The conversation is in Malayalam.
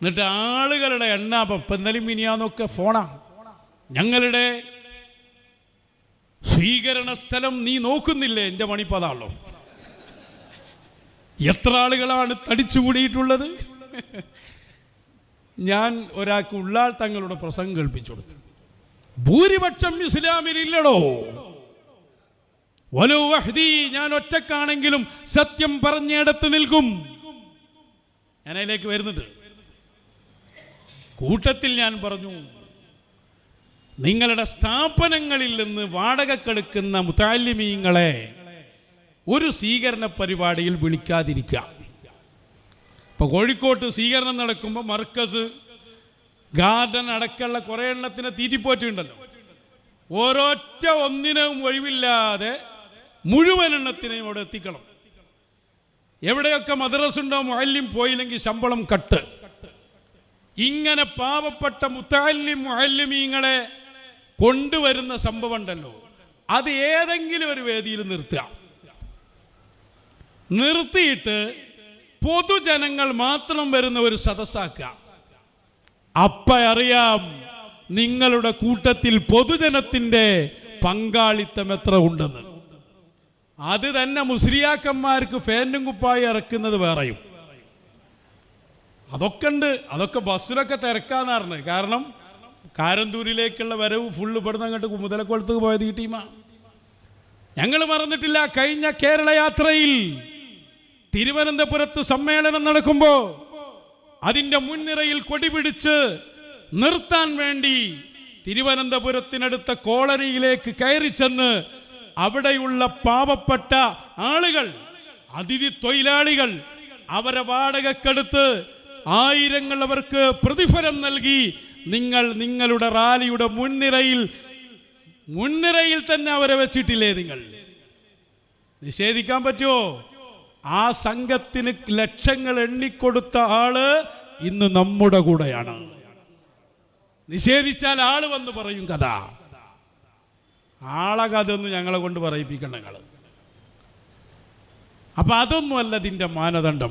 എന്നിട്ട് ആളുകളുടെ എണ്ണ ഇപ്പം ഇന്നലെയും മിനിയാന്നൊക്കെ ഫോണാ. ഞങ്ങളുടെ സ്വീകരണ സ്ഥലം നീ നോക്കുന്നില്ലേ? എൻ്റെ മണിപ്പതാണല്ലോ. എത്ര ആളുകളാണ് തടിച്ചുകൂടിയിട്ടുള്ളത്. ഞാൻ ഒരാൾക്ക് ഉള്ളാൾ തങ്ങളുടെ പ്രസംഗം കേൾപ്പിച്ചു കൊടുത്തു. ഭൂരിപക്ഷം ഇസ്ലാമിലില്ലടോ. വലോ വഹ്ദി, ഞാൻ ഒറ്റക്കാണെങ്കിലും സത്യം പറഞ്ഞിടത്ത് നിൽക്കും. ഞാൻ അതിലേക്ക് വരുന്നുണ്ട്. കൂട്ടത്തിൽ ഞാൻ പറഞ്ഞു, നിങ്ങളുടെ സ്ഥാപനങ്ങളിൽ നിന്ന് വാടകക്കെടുക്കുന്ന മുതഅല്ലിമീങ്ങളെ ഒരു സ്വീകരണ പരിപാടിയിൽ വിളിക്കാതിരിക്കുക. ഇപ്പോൾ കോഴിക്കോട്ട് സ്വീകരണം നടക്കുമ്പോൾ മർക്കസ്, ഗാർഡൻ അടക്കമുള്ള കുറേ എണ്ണത്തിനെ തീറ്റിപ്പോറ്റുണ്ടല്ലോ. ഓരോറ്റ ഒന്നിനും ഒഴിവില്ലാതെ മുഴുവൻ എണ്ണത്തിനെയും അവിടെ എത്തിക്കണം. എവിടെയൊക്കെ മദ്രസ ഉണ്ടോ മുഅല്ലിം പോയില്ലെങ്കിൽ ശമ്പളം കട്ട്. ഇങ്ങനെ പാവപ്പെട്ട മുതഅല്ലിം മുഅല്ലിമീങ്ങളെ കൊണ്ടുവരുന്ന സംഭവം ഉണ്ടല്ലോ, അത് ഏതെങ്കിലും ഒരു വേദിയിൽ നിർത്തിയിട്ട് പൊതുജനങ്ങൾ മാത്രം വരുന്ന ഒരു സദസ്സാക്കുക. അപ്പ അറിയാം നിങ്ങളുടെ കൂട്ടത്തിൽ പൊതുജനത്തിന്റെ പങ്കാളിത്തം എത്ര ഉണ്ടെന്ന്. അത് തന്നെ മുസ്ലിയാക്കന്മാർക്ക് ഫാനും കുപ്പായി ഇറക്കുന്നത് വേറെയും അതൊക്കെ ഉണ്ട്. അതൊക്കെ ബസ്സിലൊക്കെ തിരക്കാന്ന് പറഞ്ഞത്. കാരണം കാരന്തൂരിലേക്കുള്ള വരവ് ഫുള്ള് ഇവിടുന്ന് അങ്ങോട്ട് മുതലക്കുളത്തേക്ക് പോയത് ഈ ടീമാണ്. ഞങ്ങൾ മറന്നിട്ടില്ല, കഴിഞ്ഞ കേരള യാത്രയിൽ തിരുവനന്തപുരത്ത് സമ്മേളനം നടക്കുമ്പോൾ അതിൻ്റെ മുൻനിരയിൽ കൊടി പിടിച്ച് നിർത്താൻ വേണ്ടി തിരുവനന്തപുരത്തിനടുത്ത കോളനിയിലേക്ക് കയറി ചെന്ന് അവിടെയുള്ള പാവപ്പെട്ട ആളുകൾ, അതിഥി തൊഴിലാളികൾ, അവരെ വാടകക്കെടുത്ത് ആയിരങ്ങൾ അവർക്ക് പ്രതിഫലം നൽകി നിങ്ങൾ നിങ്ങളുടെ റാലിയുടെ മുൻനിരയിൽ തന്നെ അവരെ വെച്ചിട്ടില്ലേ? നിങ്ങൾ നിഷേധിക്കാൻ പറ്റുമോ? ആ സംഘത്തിന് ലക്ഷങ്ങൾ എണ്ണിക്കൊടുത്ത ആള് ഇന്ന് നമ്മുടെ കൂടെയാണ്. നിഷേധിച്ചാൽ ആള് വന്ന് പറയും കഥ. ആളെ കഥ ഒന്നും ഞങ്ങളെ കൊണ്ട് പറയിപ്പിക്കണ്ട നിങ്ങൾ. അപ്പൊ അതൊന്നുമല്ല ഇതിന്റെ മാനദണ്ഡം.